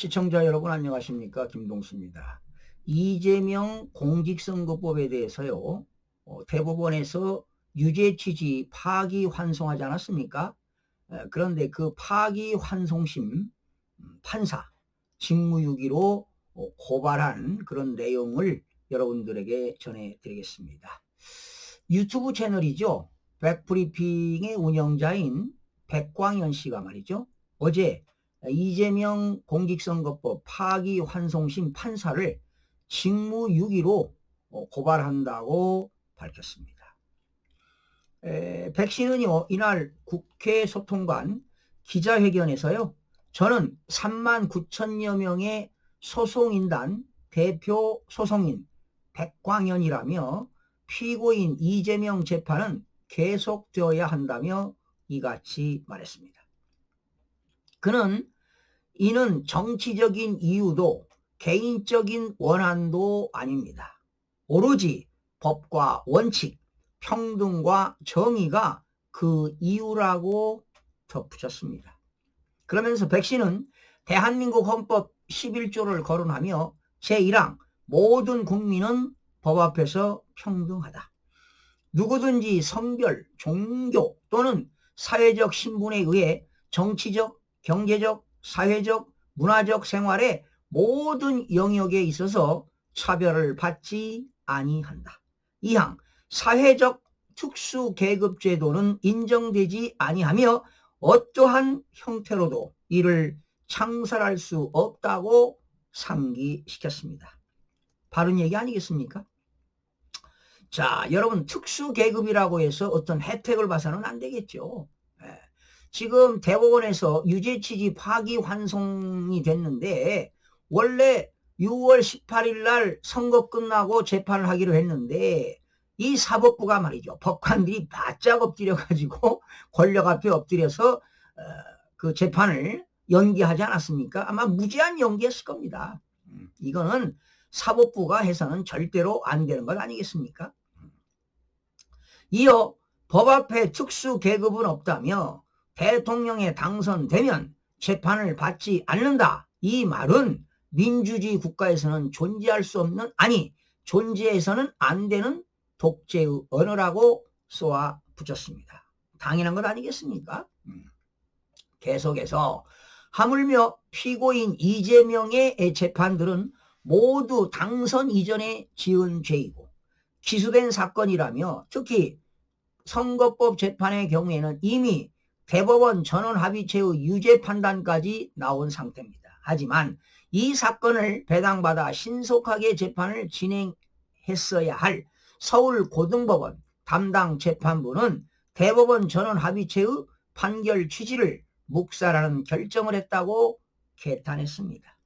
시청자 여러분 안녕하십니까? 김동수입니다. 이재명 공직선거법에 대해서요. 대법원에서 유죄 취지 파기환송하지 않았습니까? 그런데 그 파기환송심 판사 직무유기로 고발한 그런 내용을 여러분들에게 전해드리겠습니다. 유튜브 채널이죠. 백브리핑의 운영자인 백광현 씨가 말이죠. 어제 이재명 공직선거법 파기환송심 판사를 직무유기로 고발한다고 밝혔습니다. 백 씨는요, 이날 국회 소통관 기자회견에서요, 저는 3만 9천여 명의 소송인단 대표 소송인 백광현이라며 피고인 이재명 재판은 계속되어야 한다며 이같이 말했습니다. 그는 이는 정치적인 이유도 개인적인 원한도 아닙니다. 오로지 법과 원칙, 평등과 정의가 그 이유라고 덧붙였습니다. 그러면서 백 씨는 대한민국 헌법 11조를 거론하며 제1항 모든 국민은 법 앞에서 평등하다. 누구든지 성별, 종교 또는 사회적 신분에 의해 정치적, 경제적, 사회적, 문화적 생활의 모든 영역에 있어서 차별을 받지 아니한다. 2항 사회적 특수계급제도는 인정되지 아니하며 어떠한 형태로도 이를 창설할 수 없다고 상기시켰습니다. 바른 얘기 아니겠습니까? 자, 여러분 특수계급이라고 해서 어떤 혜택을 봐서는 안 되겠죠. 지금 대법원에서 유죄 취지 파기환송이 됐는데 원래 6월 18일 날 선거 끝나고 재판을 하기로 했는데 이 사법부가 말이죠. 법관들이 바짝 엎드려가지고 권력 앞에 엎드려서 그 재판을 연기하지 않았습니까? 아마 무제한 연기했을 겁니다. 이거는 사법부가 해서는 절대로 안 되는 것 아니겠습니까? 이어 법 앞에 특수계급은 없다며 대통령에 당선되면 재판을 받지 않는다. 이 말은 민주주의 국가에서는 존재할 수 없는, 아니 존재해서는 안 되는 독재의 언어라고 쏘아 붙였습니다. 당연한 것 아니겠습니까? 계속해서 하물며 피고인 이재명의 재판들은 모두 당선 이전에 지은 죄이고 기소된 사건이라며 특히 선거법 재판의 경우에는 이미 대법원 전원합의체의 유죄 판단까지 나온 상태입니다. 하지만 이 사건을 배당받아 신속하게 재판을 진행했어야 할 서울고등법원 담당 재판부는 대법원 전원합의체의 판결 취지를 묵살하는 결정을 했다고 개탄했습니다.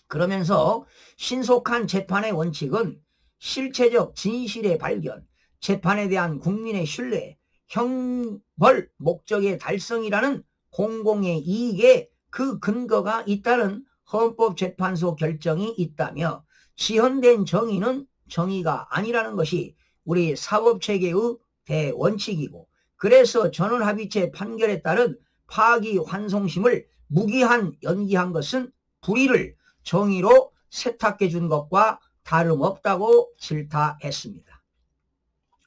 그러면서 신속한 재판의 원칙은 실체적 진실의 발견, 재판에 대한 국민의 신뢰, 형벌 목적의 달성이라는 공공의 이익에 그 근거가 있다는 헌법재판소 결정이 있다며 지연된 정의는 정의가 아니라는 것이 우리 사법체계의 대원칙이고 그래서 전원합의체 판결에 따른 파기환송심을 무기한 연기한 것은 불의를 정의로 세탁해 준 것과 다름없다고 질타했습니다.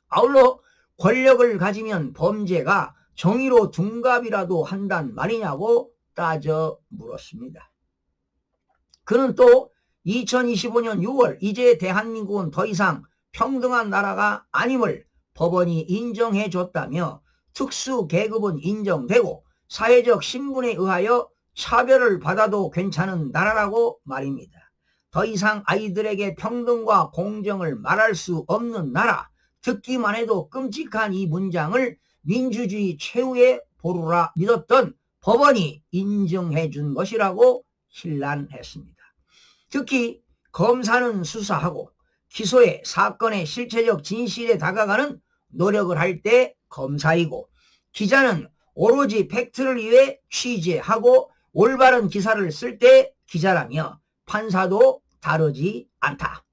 아울러 권력을 가지면 범죄가 정의로 둔갑이라도 한단 말이냐고 따져 물었습니다. 그는 또 2025년 6월 이제 대한민국은 더 이상 평등한 나라가 아님을 법원이 인정해 줬다며 특수계급은 인정되고 사회적 신분에 의하여 차별을 받아도 괜찮은 나라라고 말입니다. 더 이상 아이들에게 평등과 공정을 말할 수 없는 나라, 듣기만 해도 끔찍한 이 문장을 민주주의 최후의 보루라 믿었던 법원이 인정해 준 것이라고 신란했습니다. 특히 검사는 수사하고 기소에 사건의 실체적 진실에 다가가는 노력을 할 때 검사이고 기자는 오로지 팩트를 위해 취재하고 올바른 기사를 쓸 때 기자라며 판사도 다르지 않다.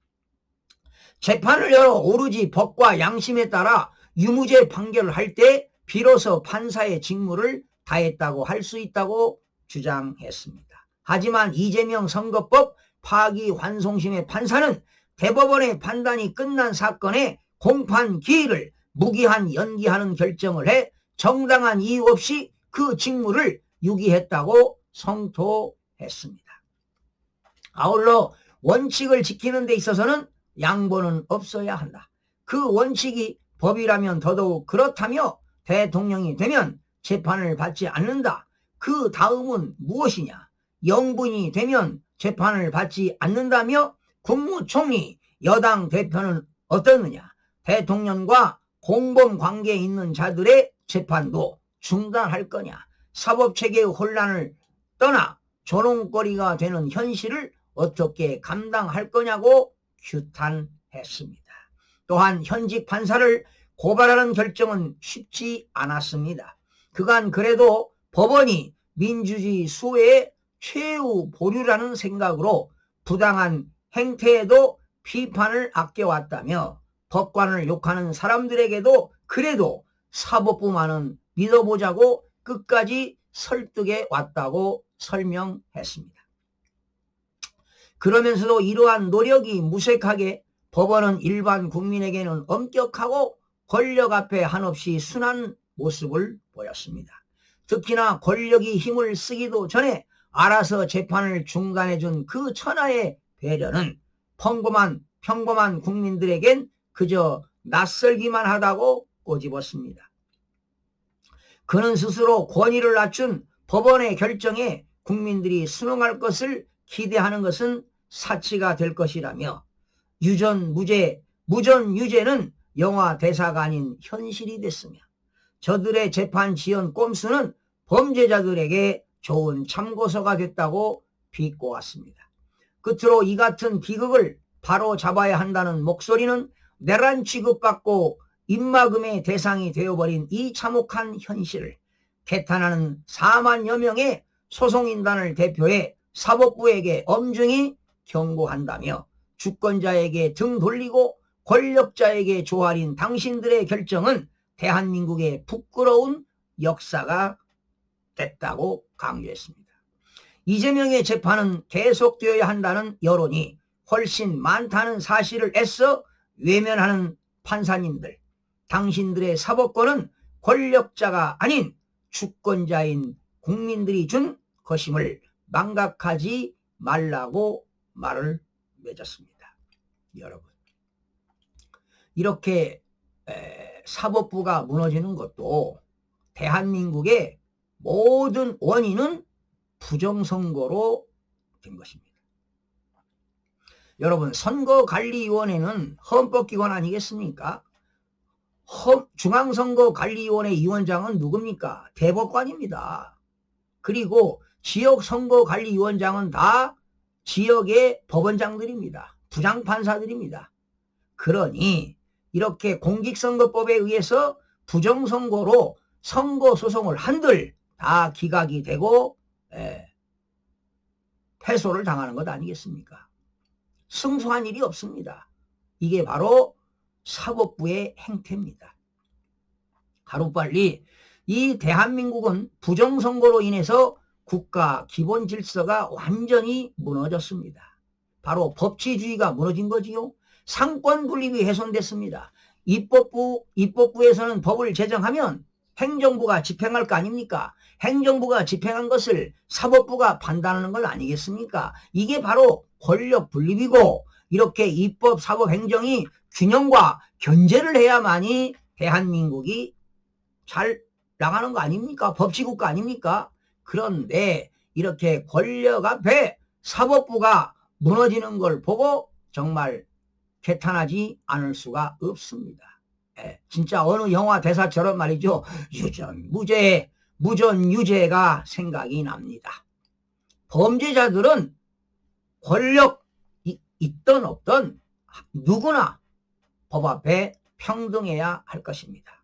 재판을 열어 오로지 법과 양심에 따라 유무죄 판결을 할 때 비로소 판사의 직무를 다했다고 할 수 있다고 주장했습니다. 하지만 이재명 선거법 파기환송심의 판사는 대법원의 판단이 끝난 사건의 공판 기일을 무기한 연기하는 결정을 해 정당한 이유 없이 그 직무를 유기했다고 성토했습니다. 아울러 원칙을 지키는 데 있어서는 양보는 없어야 한다. 그 원칙이 법이라면 더더욱 그렇다며 대통령이 되면 재판을 받지 않는다. 그 다음은 무엇이냐? 영부인이 되면 재판을 받지 않는다며 국무총리, 여당 대표는 어떻느냐? 대통령과 공범 관계에 있는 자들의 재판도 중단할 거냐? 사법체계의 혼란을 떠나 조롱거리가 되는 현실을 어떻게 감당할 거냐고 규탄했습니다. 또한 현직 판사를 고발하는 결정은 쉽지 않았습니다. 그간 그래도 법원이 민주주의 수호의 최후 보류라는 생각으로 부당한 행태에도 비판을 아껴왔다며 법관을 욕하는 사람들에게도 그래도 사법부만은 믿어보자고 끝까지 설득해 왔다고 설명했습니다. 그러면서도 이러한 노력이 무색하게 법원은 일반 국민에게는 엄격하고 권력 앞에 한없이 순한 모습을 보였습니다. 특히나 권력이 힘을 쓰기도 전에 알아서 재판을 중단해준 그 천하의 배려는 평범한 국민들에겐 그저 낯설기만 하다고 꼬집었습니다. 그는 스스로 권위를 낮춘 법원의 결정에 국민들이 순응할 것을 기대하는 것은 사치가 될 것이라며 유전무죄, 무전유죄는 영화 대사가 아닌 현실이 됐으며 저들의 재판 지연 꼼수는 범죄자들에게 좋은 참고서가 됐다고 비꼬았습니다. 끝으로 이 같은 비극을 바로 잡아야 한다는 목소리는 내란 취급받고 입막음의 대상이 되어버린 이 참혹한 현실을 개탄하는 4만여 명의 소송인단을 대표해 사법부에게 엄중히 경고한다며 주권자에게 등 돌리고 권력자에게 조아린 당신들의 결정은 대한민국의 부끄러운 역사가 됐다고 강조했습니다. 이재명의 재판은 계속되어야 한다는 여론이 훨씬 많다는 사실을 애써 외면하는 판사님들, 당신들의 사법권은 권력자가 아닌 주권자인 국민들이 준 것임을 망각하지 말라고 말을 맺었습니다. 여러분, 이렇게 사법부가 무너지는 것도 대한민국의 모든 원인은 부정선거로 된 것입니다. 여러분, 선거관리위원회는 헌법기관 아니겠습니까? 중앙선거관리위원회 위원장은 누굽니까? 대법관입니다. 그리고 지역선거관리위원장은 다 지역의 법원장들입니다. 부장판사들입니다. 그러니 이렇게 공직선거법에 의해서 부정선거로 선거소송을 한들 다 기각이 되고 패소를 당하는 것 아니겠습니까? 승소한 일이 없습니다. 이게 바로 사법부의 행태입니다. 하루빨리 이 대한민국은 부정선거로 인해서 국가 기본 질서가 완전히 무너졌습니다. 바로 법치주의가 무너진 거지요. 상권 분립이 훼손됐습니다. 입법부에서는 법을 제정하면 행정부가 집행할 거 아닙니까? 행정부가 집행한 것을 사법부가 판단하는 것 아니겠습니까? 이게 바로 권력 분립이고, 이렇게 입법, 사법, 행정이 균형과 견제를 해야만이 대한민국이 잘 나가는 거 아닙니까? 법치국가 아닙니까? 그런데 이렇게 권력 앞에 사법부가 무너지는 걸 보고 정말 개탄하지 않을 수가 없습니다. 진짜 어느 영화 대사처럼 말이죠. 유전무죄, 무전유죄가 생각이 납니다. 범죄자들은 권력 있든 없든 누구나 법 앞에 평등해야 할 것입니다.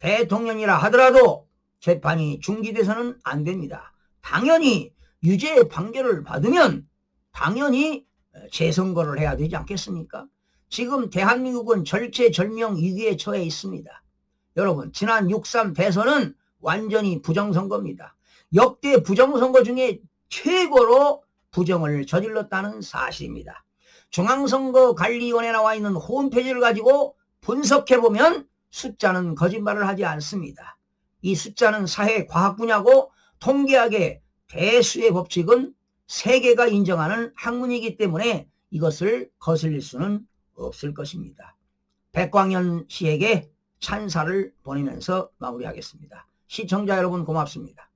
대통령이라 하더라도 재판이 중지돼서는 안 됩니다. 당연히 유죄 판결을 받으면 당연히 재선거를 해야 되지 않겠습니까? 지금 대한민국은 절체절명 위기에 처해 있습니다. 여러분, 지난 6.3 대선은 완전히 부정선거입니다. 역대 부정선거 중에 최고로 부정을 저질렀다는 사실입니다. 중앙선거관리위원회에 나와 있는 홈페이지를 가지고 분석해보면 숫자는 거짓말을 하지 않습니다. 이 숫자는 사회과학 분야고 통계학의 대수의 법칙은 세계가 인정하는 학문이기 때문에 이것을 거슬릴 수는 없을 것입니다. 백광현 씨에게 찬사를 보내면서 마무리하겠습니다. 시청자 여러분 고맙습니다.